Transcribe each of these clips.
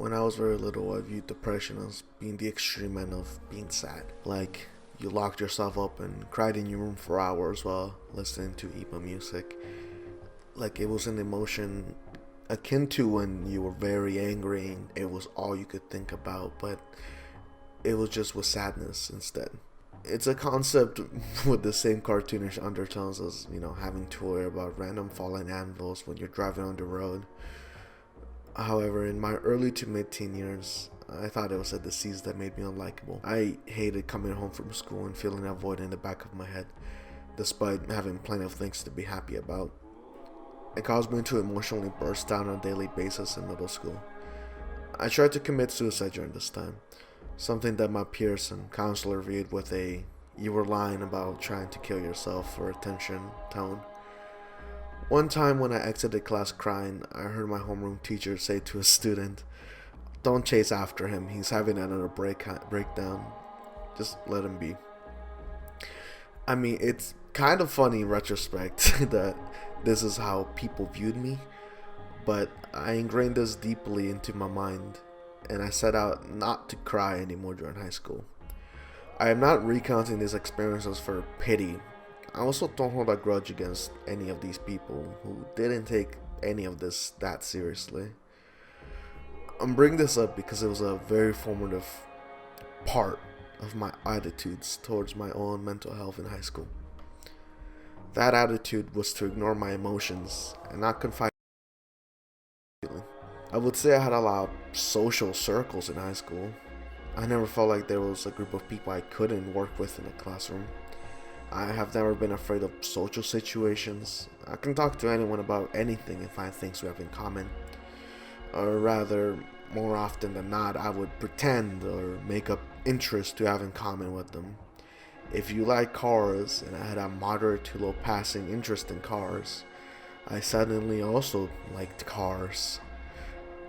When I was very little, I viewed depression as being the extreme end of being sad. Like, you locked yourself up and cried in your room for hours while listening to emo music. Like, it was an emotion akin to when you were very angry and it was all you could think about, but it was just with sadness instead. It's a concept with the same cartoonish undertones as, having to worry about random falling anvils when you're driving on the road. However, in my early to mid-teen years, I thought it was a disease that made me unlikable. I hated coming home from school and feeling a void in the back of my head, despite having plenty of things to be happy about. It caused me to emotionally burst down on a daily basis in middle school. I tried to commit suicide during this time, something that my peers and counselor viewed with a "you were lying about trying to kill yourself for attention" tone. One time when I exited class crying, I heard my homeroom teacher say to a student, "Don't chase after him, he's having another breakdown. Just let him be." I mean, it's kind of funny in retrospect that this is how people viewed me, but I ingrained this deeply into my mind, and I set out not to cry anymore during high school. I am not recounting these experiences for pity. I also don't hold a grudge against any of these people who didn't take any of this that seriously. I'm bringing this up because it was a very formative part of my attitudes towards my own mental health in high school. That attitude was to ignore my emotions and not confide in feeling. I would say I had a lot of social circles in high school. I never felt like there was a group of people I couldn't work with in a classroom. I have never been afraid of social situations. I can talk to anyone about anything and find things we have in common. Or rather, more often than not, I would pretend or make up interests to have in common with them. If you like cars and I had a moderate to low passing interest in cars, I suddenly also liked cars.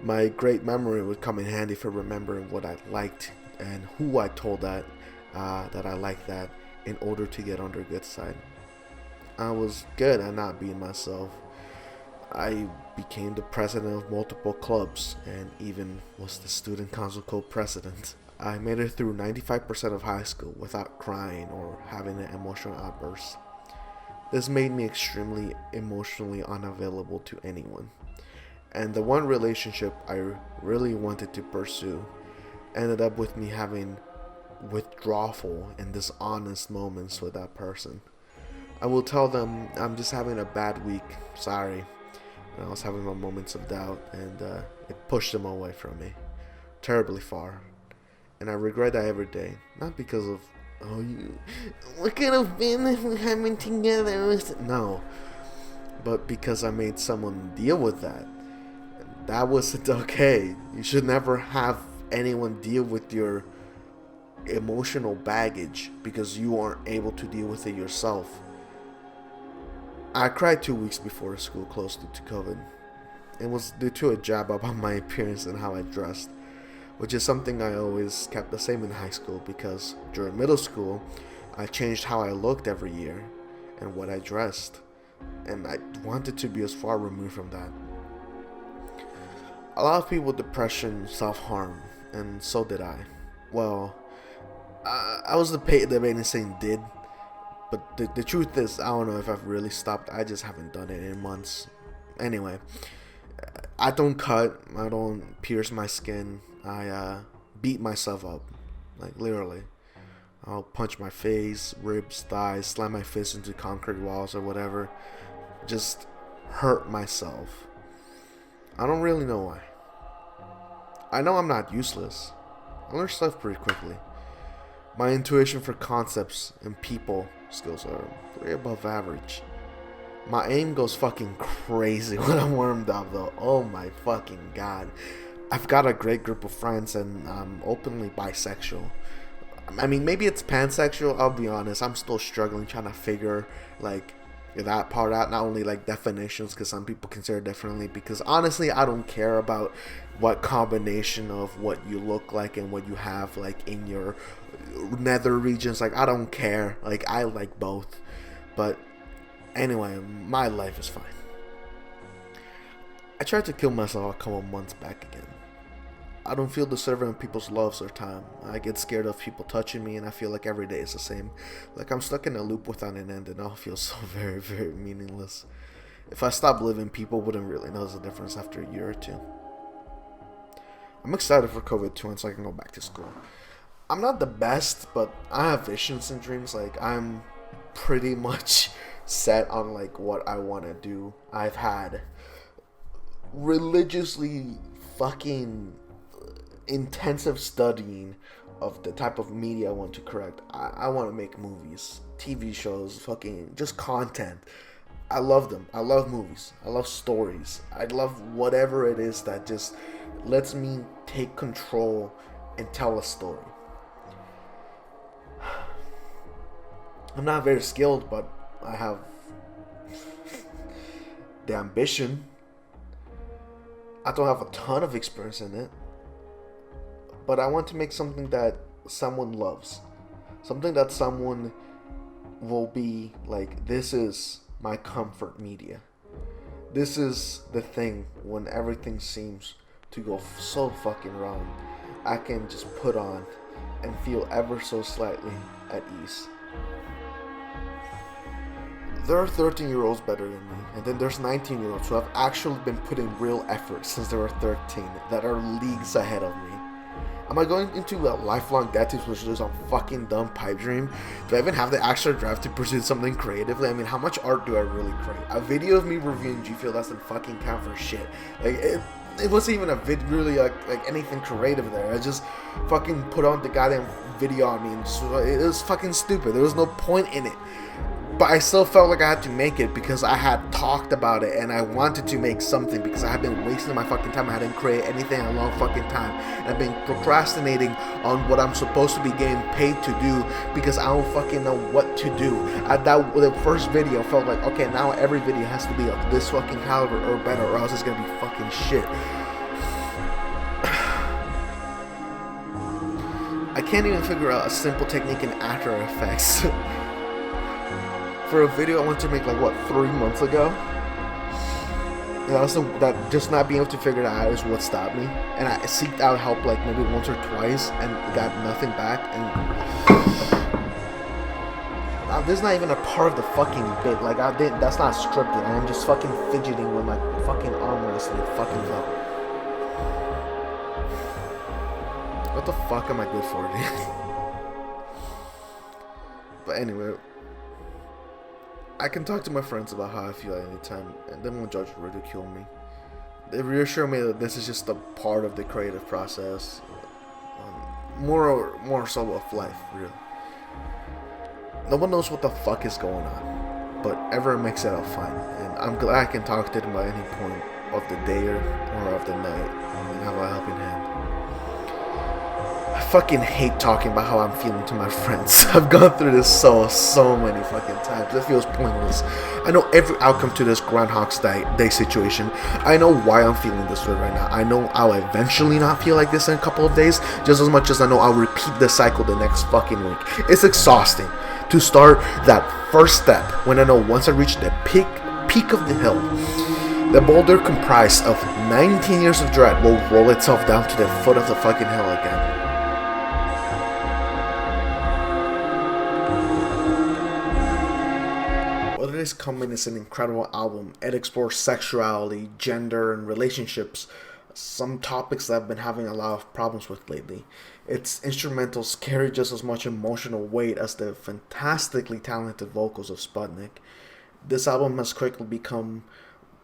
My great memory would come in handy for remembering what I liked and who I told that I liked that in order to get on their good side. I was good at not being myself. I became the president of multiple clubs and even was the student council co-president. I made it through 95% of high school without crying or having an emotional outburst. This made me extremely emotionally unavailable to anyone. And the one relationship I really wanted to pursue ended up with me having withdrawal and dishonest moments with that person. I will tell them I'm just having a bad week, sorry. And I was having my moments of doubt, and it pushed them away from me, terribly far. And I regret that every day, not because of, what kind of family we're having together? No, but because I made someone deal with that. That wasn't okay. You should never have anyone deal with your emotional baggage because you aren't able to deal with it yourself. I cried 2 weeks before school closed due to COVID. It was due to a jab about my appearance and how I dressed, which is something I always kept the same in high school because during middle school, I changed how I looked every year and what I dressed, and I wanted to be as far removed from that. A lot of people with depression self-harm, and so did I. Well, I was debating saying did, but the truth is, I don't know if I've really stopped. I just haven't done it in months. Anyway, I don't cut. I don't pierce my skin. I beat myself up, like literally. I'll punch my face, ribs, thighs, slam my fist into concrete walls or whatever. Just hurt myself. I don't really know why. I know I'm not useless. I learn stuff pretty quickly. My intuition for concepts and people skills are pretty above average. My aim goes fucking crazy when I'm warmed up though. Oh my fucking god. I've got a great group of friends and I'm openly bisexual. I mean, maybe it's pansexual, I'll be honest. I'm still struggling trying to figure like that part out, not only like definitions because some people consider it differently, because honestly I don't care about what combination of what you look like and what you have like in your nether regions. Like I don't care, like I like both. But anyway, my life is fine. I tried to kill myself a couple months back again. I don't feel deserving of people's loves or time. I get scared of people touching me, and I feel like every day is the same. Like I'm stuck in a loop without an end, and it all feels so very, very meaningless. If I stopped living, people wouldn't really notice the difference after a year or two. I'm excited for COVID too, so I can go back to school. I'm not the best, but I have visions and dreams. Like I'm pretty much set on like what I want to do. I've had religiously fucking intensive studying of the type of media I want to correct. I want to make movies, TV shows, fucking just content. I love them. I love movies. I love stories. I love whatever it is that just lets me take control and tell a story. I'm not very skilled, but I have the ambition. I don't have a ton of experience in it, but I want to make something that someone loves. Something that someone will be like, this is my comfort media. This is the thing when everything seems to go so fucking wrong. I can just put on and feel ever so slightly at ease. There are 13-year-olds better than me, and then there's 19-year-olds who have actually been putting real effort since they were 13 that are leagues ahead of me. Am I going into a lifelong debt to pursue some fucking dumb pipe dream? Do I even have the extra drive to pursue something creatively? I mean, how much art do I really create? A video of me reviewing G Fuel doesn't fucking count for shit. Like, it wasn't even a really like anything creative there. I just fucking put on the goddamn video on me, and just, it was fucking stupid. There was no point in it. But I still felt like I had to make it because I had talked about it and I wanted to make something because I had been wasting my fucking time. I hadn't created anything in a long fucking time. And I've been procrastinating on what I'm supposed to be getting paid to do because I don't fucking know what to do. The first video felt like, okay, now every video has to be of this fucking caliber or better, or else it's gonna be fucking shit. I can't even figure out a simple technique in After Effects. For a video I wanted to make like 3 months ago, and that just not being able to figure it out is what stopped me. And I seeked out help like maybe once or twice and got nothing back. And this is not even a part of the fucking bit. Like that's not scripted. I'm just fucking fidgeting with my fucking armrest and it fucking fell. What the fuck am I good for, dude? But anyway, I can talk to my friends about how I feel at any time, and they won't judge or ridicule me. They reassure me that this is just a part of the creative process, more so of life, really. No one knows what the fuck is going on, but everyone makes it out fine, and I'm glad I can talk to them at any point of the day or of the night and have a helping hand. I fucking hate talking about how I'm feeling to my friends. I've gone through this so many fucking times. It feels pointless. I know every outcome to this Groundhog's Day situation. I know why I'm feeling this way right now. I know I'll eventually not feel like this in a couple of days, just as much as I know I'll repeat the cycle the next fucking week. It's exhausting to start that first step when I know once I reach the peak of the hill, the boulder comprised of 19 years of dread will roll itself down to the foot of the fucking hill again. What it is coming is an incredible album. It explores sexuality, gender, and relationships, some topics that I've been having a lot of problems with lately. Its instrumentals carry just as much emotional weight as the fantastically talented vocals of Sputnik. This album has quickly become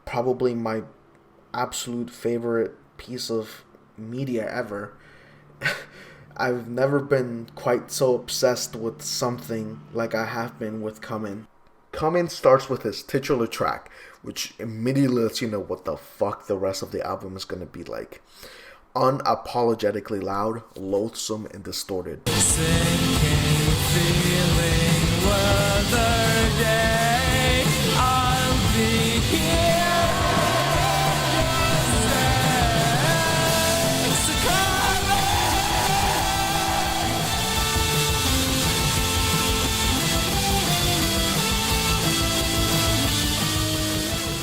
probably my absolute favorite piece of media ever. I've never been quite so obsessed with something like I have been with Come In starts with his titular track, which immediately lets you know what the fuck the rest of the album is going to be like. Unapologetically loud, loathsome, and distorted.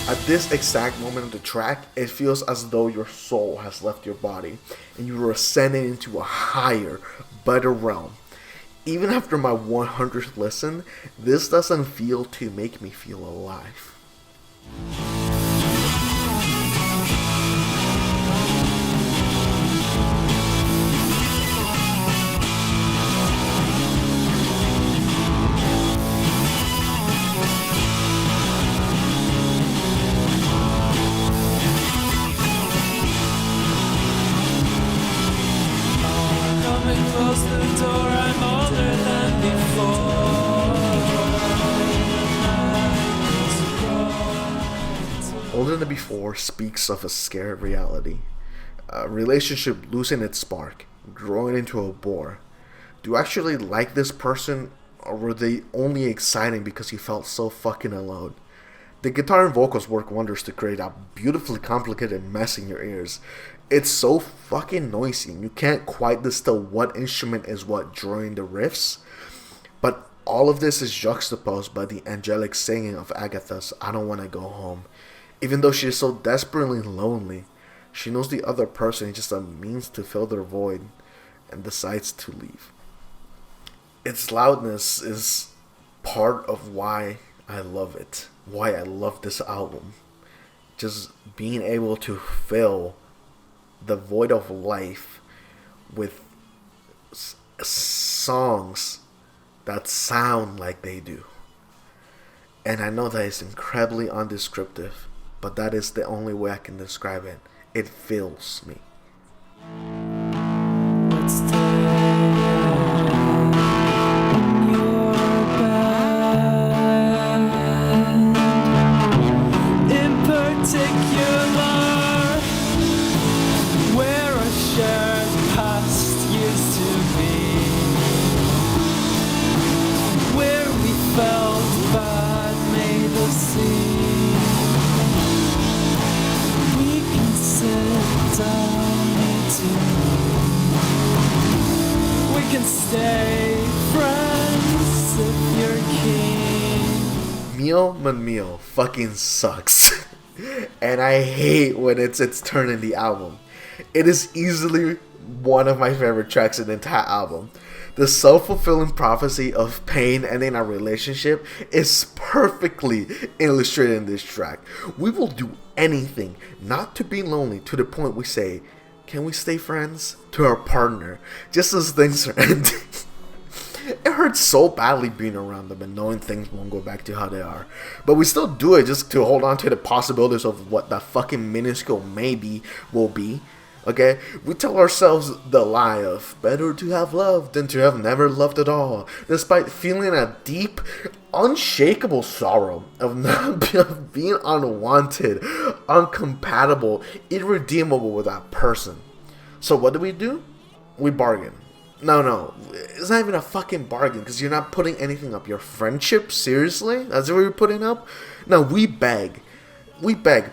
I this exact moment of the track, it feels as though your soul has left your body and you are ascending into a higher, better realm. Even after my 100th listen, this doesn't feel to make me feel alive. Close the door, I'm older than before. Older Than Before speaks of a scared reality. A relationship losing its spark, growing into a bore. Do you actually like this person, or were they only exciting because you felt so fucking alone? The guitar and vocals work wonders to create a beautifully complicated mess in your ears. It's so fucking noisy, and you can't quite distill what instrument is what during the riffs. But all of this is juxtaposed by the angelic singing of Agatha's I Don't Wanna Go Home. Even though she is so desperately lonely, she knows the other person is just a means to fill their void and decides to leave. Its loudness is part of why I love it. Why I love this album. Just being able to fill the void of life with songs that sound like they do. And I know that it's incredibly undescriptive, but that is the only way I can describe it. It fills me. Let's stay friends if you're keen. Mio Man Mio fucking sucks. And I hate when it's its turn in the album. It is easily one of my favorite tracks in the entire album. The self-fulfilling prophecy of pain ending our relationship is perfectly illustrated in this track. We will do anything not to be lonely, to the point we say, can we stay friends? To our partner, just as things are ending. It hurts so badly being around them and knowing things won't go back to how they are. But we still do it just to hold on to the possibilities of what that fucking minuscule maybe will be. Okay? We tell ourselves the lie of better to have loved than to have never loved at all. Despite feeling a deep, unshakable sorrow of not of being unwanted, uncompatible, irredeemable with that person. So what do? We bargain. No, it's not even a fucking bargain because you're not putting anything up. Your friendship, seriously? That's what you're putting up? No, we beg.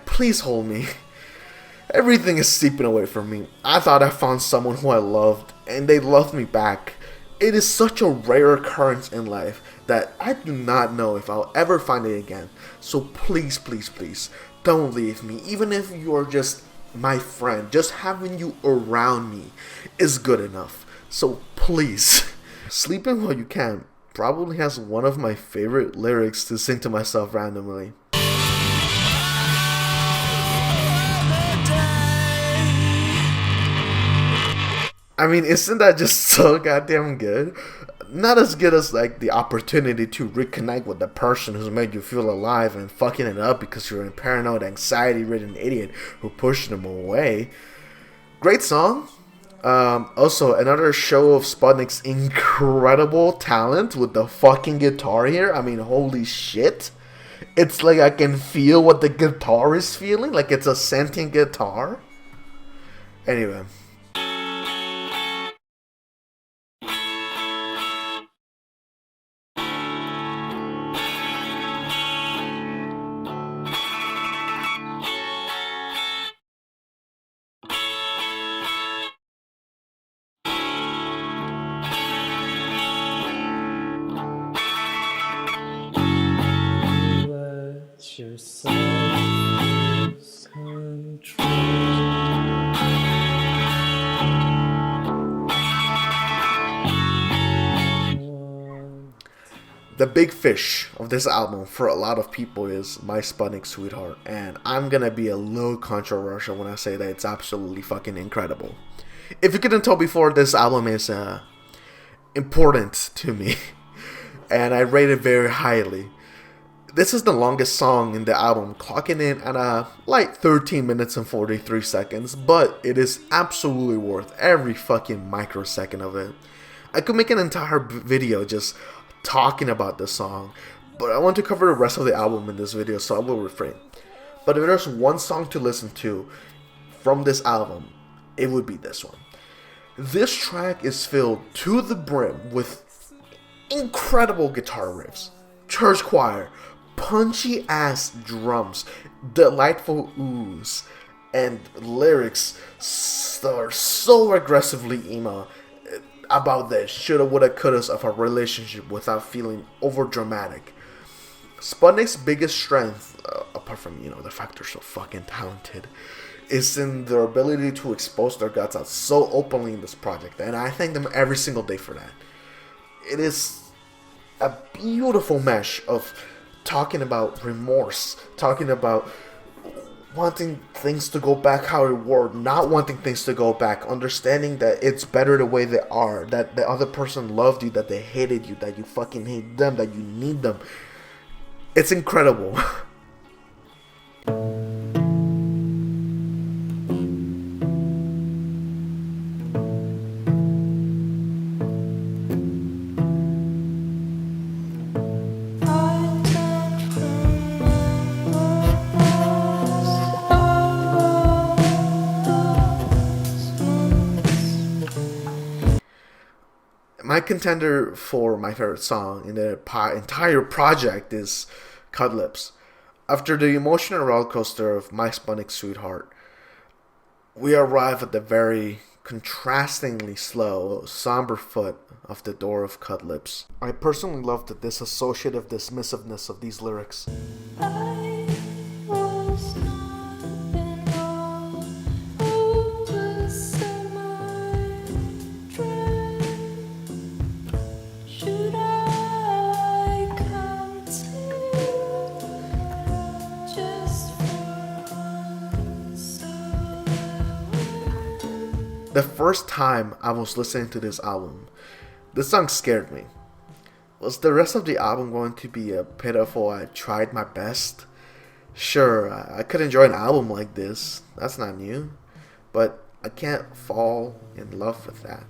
Please hold me. Everything is seeping away from me. I thought I found someone who I loved, and they loved me back. It is such a rare occurrence in life that I do not know if I'll ever find it again. So please, don't leave me. Even if you're just my friend, just having you around me is good enough. So please, Sleeping While You Can probably has one of my favorite lyrics to sing to myself randomly. I mean, isn't that just so goddamn good? Not as good as like the opportunity to reconnect with the person who's made you feel alive and fucking it up because you're a paranoid, anxiety-ridden idiot who pushed them away. Great song. Also, another show of Sputnik's incredible talent with the fucking guitar here. I mean, holy shit. It's like I can feel what the guitar is feeling. Like it's a sentient guitar. Anyway. Yourself The big fish of this album for a lot of people is My Sputnik Sweetheart, and I'm gonna be a little controversial when I say that it's absolutely fucking incredible. If you couldn't tell before, this album is important to me, and I rate it very highly. This is the longest song in the album, clocking in at like 13 minutes and 43 seconds, but it is absolutely worth every fucking microsecond of it. I could make an entire video just talking about this song, but I want to cover the rest of the album in this video, so I will refrain. But if there's one song to listen to from this album, it would be this one. This track is filled to the brim with incredible guitar riffs, church choir, punchy ass drums, delightful oohs, and lyrics that are so aggressively emo about the shoulda, woulda, couldas of a relationship without feeling over dramatic. Sputnik's biggest strength, apart from the fact they're so fucking talented, is in their ability to expose their guts out so openly in this project, and I thank them every single day for that. It is a beautiful mesh of talking about remorse, talking about wanting things to go back how it were, not wanting things to go back, understanding that it's better the way they are, that the other person loved you, that they hated you, that you fucking hate them, that you need them. It's incredible. My contender for my favorite song in the entire project is Cut Lips. After the emotional roller coaster of My Sputnik Sweetheart, we arrive at the very contrastingly slow, somber foot of the door of Cut Lips. I personally love the disassociative dismissiveness of these lyrics. The first time I was listening to this album, this song scared me. Was the rest of the album going to be a pitiful I tried my best? Sure, I could enjoy an album like this, that's not new, but I can't fall in love with that.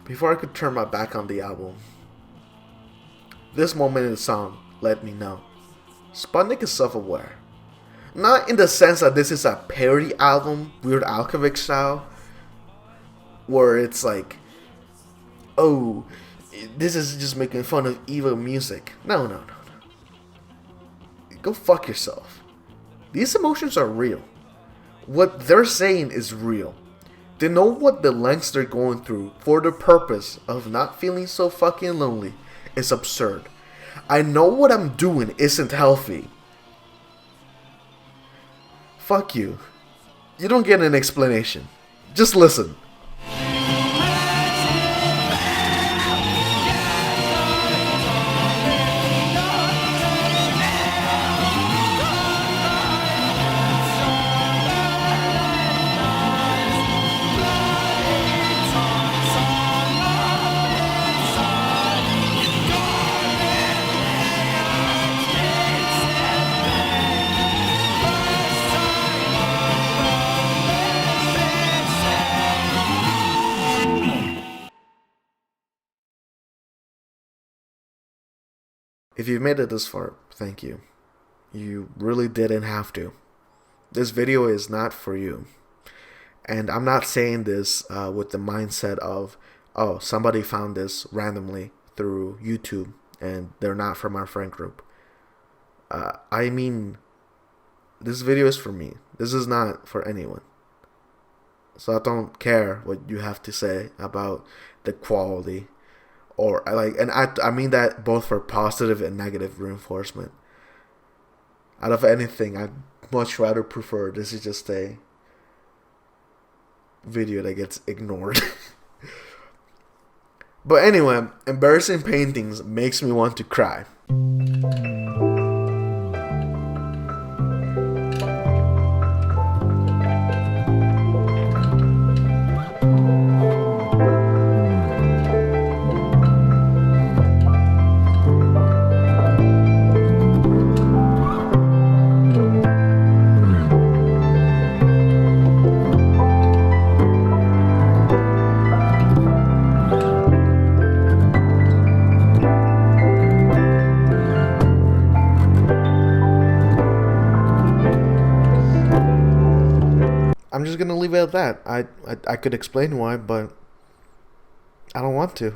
Before I could turn my back on the album, this moment in the song let me know Sputnik is self-aware. Not in the sense that this is a parody album, Weird Alchemist style, where it's like, oh, this is just making fun of evil music. No. Go fuck yourself. These emotions are real. What they're saying is real. They know what the lengths they're going through for the purpose of not feeling so fucking lonely is absurd. I know what I'm doing isn't healthy. Fuck you. You don't get an explanation. Just listen. If you've made it this far, thank you. You really didn't have to. This video is not for you. And I'm not saying this with the mindset of, oh, somebody found this randomly through YouTube and they're not from our friend group. I mean, this video is for me. This is not for anyone. So I don't care what you have to say about the quality, or like, and I mean that both for positive and negative reinforcement. Out of anything, I'd much rather prefer this is just a video that gets ignored. But anyway, embarrassing paintings makes me want to cry. I'm just gonna leave it at that. I could explain why, but I don't want to.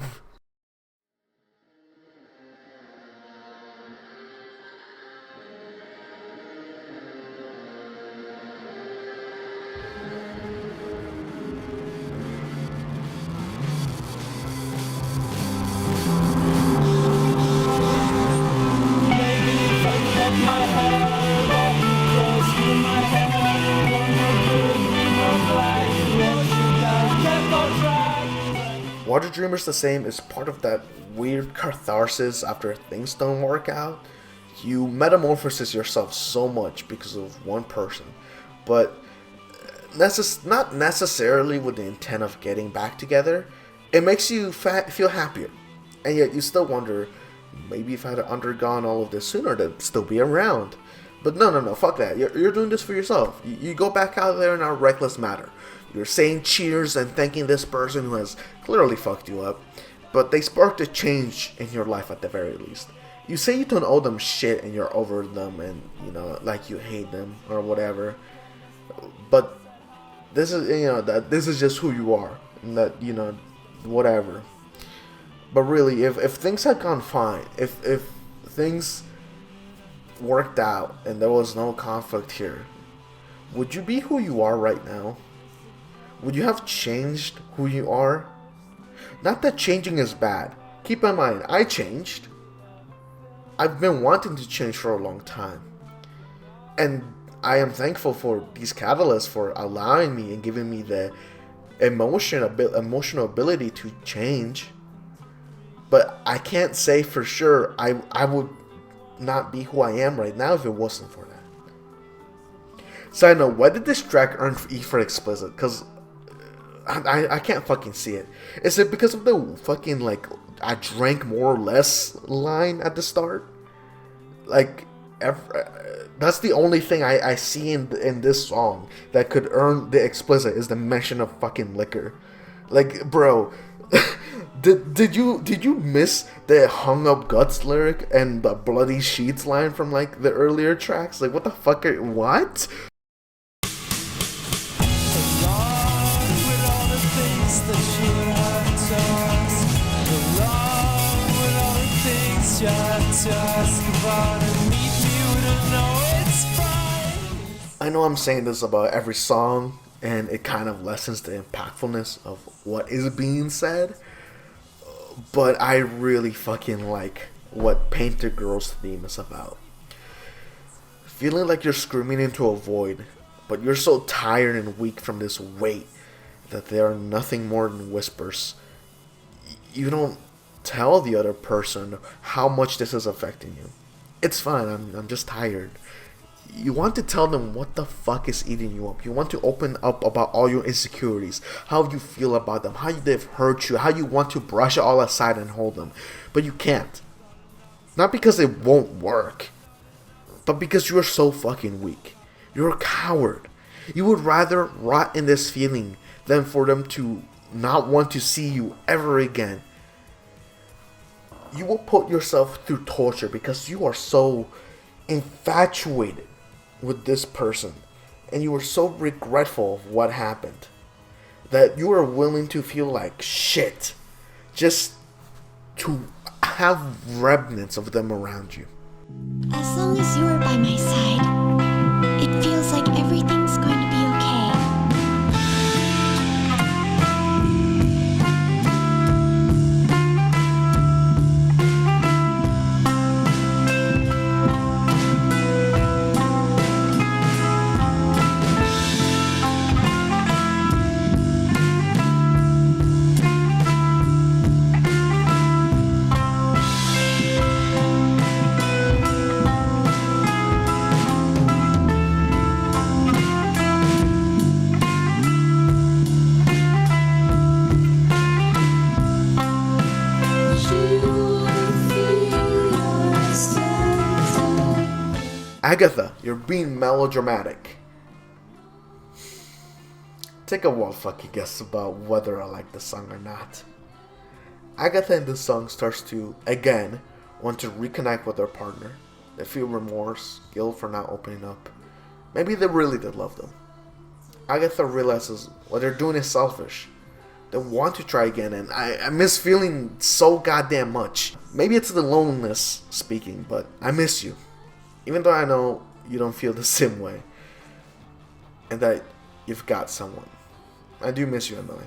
Water Dreamer's the same is part of that weird catharsis after things don't work out. You metamorphose yourself so much because of one person, but not necessarily with the intent of getting back together. It makes you feel happier, and yet you still wonder, maybe if I had undergone all of this sooner, they'd still be around. But no, fuck that. You're doing this for yourself. You go back out there in a reckless manner. You're saying cheers and thanking this person who has clearly fucked you up, but they sparked a change in your life at the very least. You say you don't owe them shit and you're over them and, you know, like you hate them or whatever. But this is, you know, that this is just who you are. And that, you know, whatever. But really, if things had gone fine, if things worked out and there was no conflict here, would you be who you are right now? Would you have changed who you are? Not that changing is bad. Keep in mind, I changed. I've been wanting to change for a long time. And I am thankful for these catalysts for allowing me and giving me the emotional ability to change. But I can't say for sure I would not be who I am right now if it wasn't for that. Side note, why did this track earn E for explicit? Because I can't fucking see it. Is it because of the fucking, like, I drank more or less line at the start? Like, that's the only thing I see in this song that could earn the explicit is the mention of fucking liquor. Like, bro, did you miss the hung up guts lyric and the bloody sheets line from, like, the earlier tracks? Like, what the fuck what? I know I'm saying this about every song, and it kind of lessens the impactfulness of what is being said, but I really fucking like what Paint the Girl's theme is about. Feeling like you're screaming into a void, but you're so tired and weak from this weight that they are nothing more than whispers. You don't tell the other person how much this is affecting you. It's fine, I'm just tired. You want to tell them what the fuck is eating you up. You want to open up about all your insecurities, how you feel about them, how they've hurt you, how you want to brush it all aside and hold them. But you can't. Not because it won't work, but because you are so fucking weak. You're a coward. You would rather rot in this feeling than for them to not want to see you ever again. you will put yourself through torture because you are so infatuated with this person and you are so regretful of what happened that you are willing to feel like shit just to have remnants of them around you. As long as you are by my side, it feels like everything's going to be okay. Agatha, you're being melodramatic. Take a wild fucking guess about whether I like the song or not. Agatha in this song starts to, again, want to reconnect with her partner. They feel remorse, guilt for not opening up. Maybe they really did love them. Agatha realizes what they're doing is selfish. They want to try again, and I miss feeling so goddamn much. Maybe it's the loneliness speaking, but I miss you. Even though I know you don't feel the same way. And that you've got someone. I do miss you, Emily.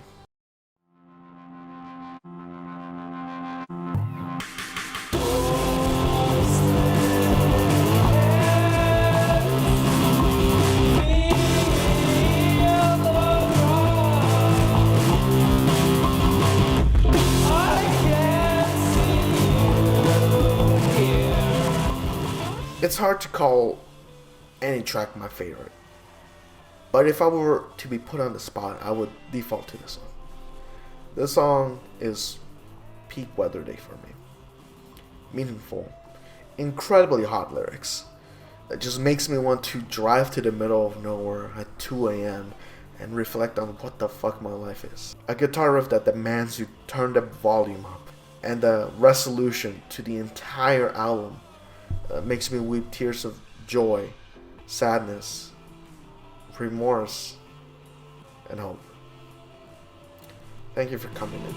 It's hard to call any track my favorite. But if I were to be put on the spot, I would default to this song. This song is peak weather day for me. Meaningful, incredibly hot lyrics that just makes me want to drive to the middle of nowhere at 2 a.m. and reflect on what the fuck my life is. A guitar riff that demands you turn the volume up, and the resolution to the entire album makes me weep tears of joy, sadness, remorse, and hope. Thank you for coming in.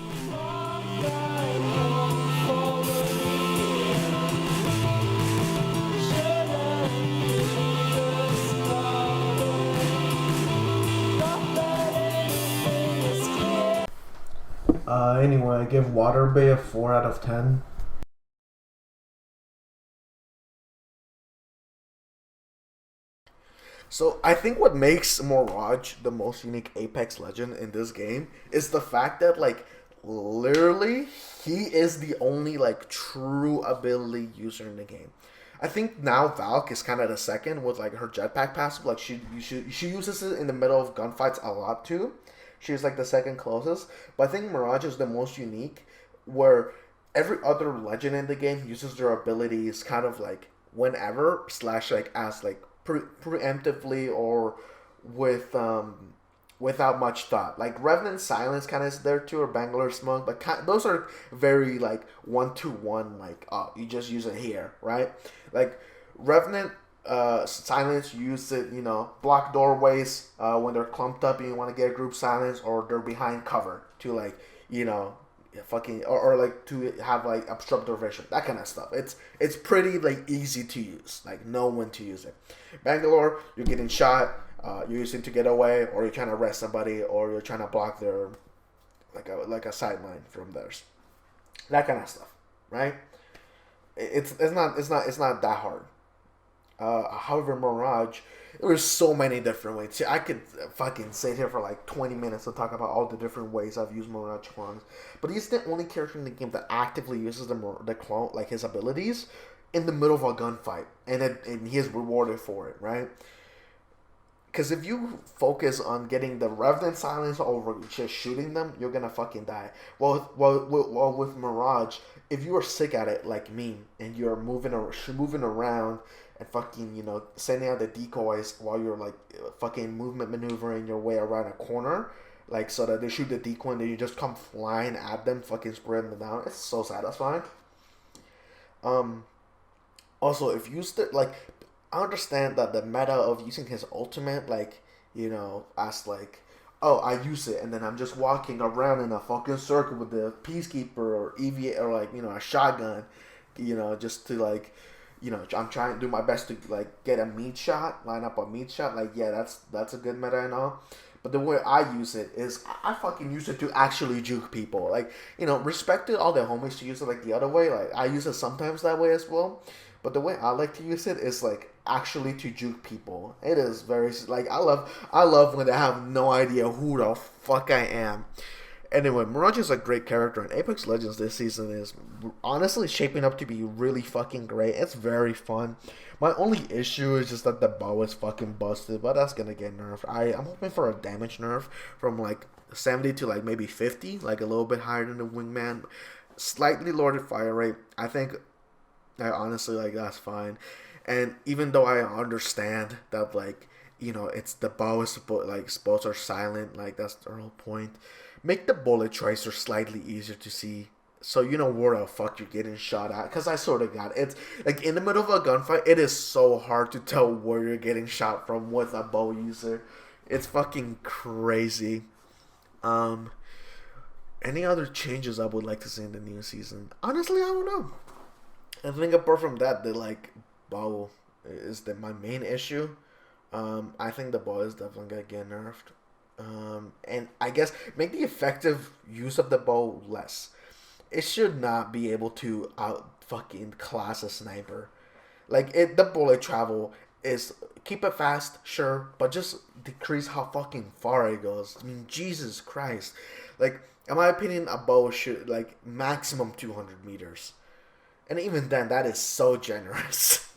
Anyway, I give Water Bay a 4 out of 10. So I think what makes Mirage the most unique Apex Legend in this game is the fact that, like, literally he is the only, like, true ability user in the game. I think now Valk is kind of the second with, like, her jetpack passive. Like, she uses it in the middle of gunfights a lot too. She's like the second closest. But I think Mirage is the most unique, where every other legend in the game uses their abilities kind of like whenever / like as like preemptively or with without much thought. Like Revenant Silence kind of is there too, or Bangalore Smoke, but those are very like 1-to-1. Like you just use it here, right? Like Revenant Silence, use it, you know, block doorways when they're clumped up and you want to get group silence, or they're behind cover to, like, you know, fucking or like to have like obstruct their vision, that kind of stuff. It's pretty like easy to use, like know when to use it. Bangalore, you're getting shot, you're using to get away, or you're trying to arrest somebody, or you're trying to block their like a sideline from theirs, that kind of stuff, right? It's not that hard. However, Mirage, there's so many different ways. See, I could fucking sit here for like 20 minutes to talk about all the different ways I've used Mirage clones. But he's the only character in the game that actively uses the clone, like his abilities, in the middle of a gunfight, and he is rewarded for it, right? Because if you focus on getting the Revenant Silence over just shooting them, you're gonna fucking die. Well, with Mirage, if you are sick at it like me, and you're moving around and fucking, you know, sending out the decoys while you're like fucking movement maneuvering your way around a corner, like so that they shoot the decoy and then you just come flying at them, fucking spraying them down. It's so satisfying. Um, Also, if you like, I understand that the meta of using his ultimate, like, as like, oh, I use it, and then I'm just walking around in a fucking circle with the peacekeeper or EVA or like a shotgun, just to like, I'm trying to do my best to like get a meat shot, line up a meat shot. Like, yeah, that's a good meta and all. But the way I use it is I fucking use it to actually juke people. Like, respect to all the homies to use it like the other way. Like, I use it sometimes that way as well. But the way I like to use it is like actually to juke people. It is very like I love when they have no idea who the fuck I am. Anyway, Mirage is a great character, and Apex Legends this season is honestly shaping up to be really fucking great. It's very fun. My only issue is just that the bow is fucking busted, but that's gonna get nerfed. I'm hoping for a damage nerf from like 70 to like maybe 50, like a little bit higher than the wingman. Slightly lowered fire rate. I think I honestly like that's fine. And even though I understand that like it's the bow is supposed are silent, like that's the whole point. Make the bullet tracer slightly easier to see, so you know where the fuck you're getting shot at. Cause I sort of got it's like in the middle of a gunfight, it is so hard to tell where you're getting shot from with a bow user. It's fucking crazy. Um, any other changes I would like to see in the new season? Honestly, I don't know. I think apart from that, the like bow is my main issue. I think the bow is definitely gonna get nerfed. And I guess make the effective use of the bow less. It should not be able to out fucking class a sniper. Like the bullet travel is keep it fast, sure, but just decrease how fucking far it goes. I mean, Jesus Christ. Like in my opinion, a bow should like maximum 200 meters. And even then, that is so generous.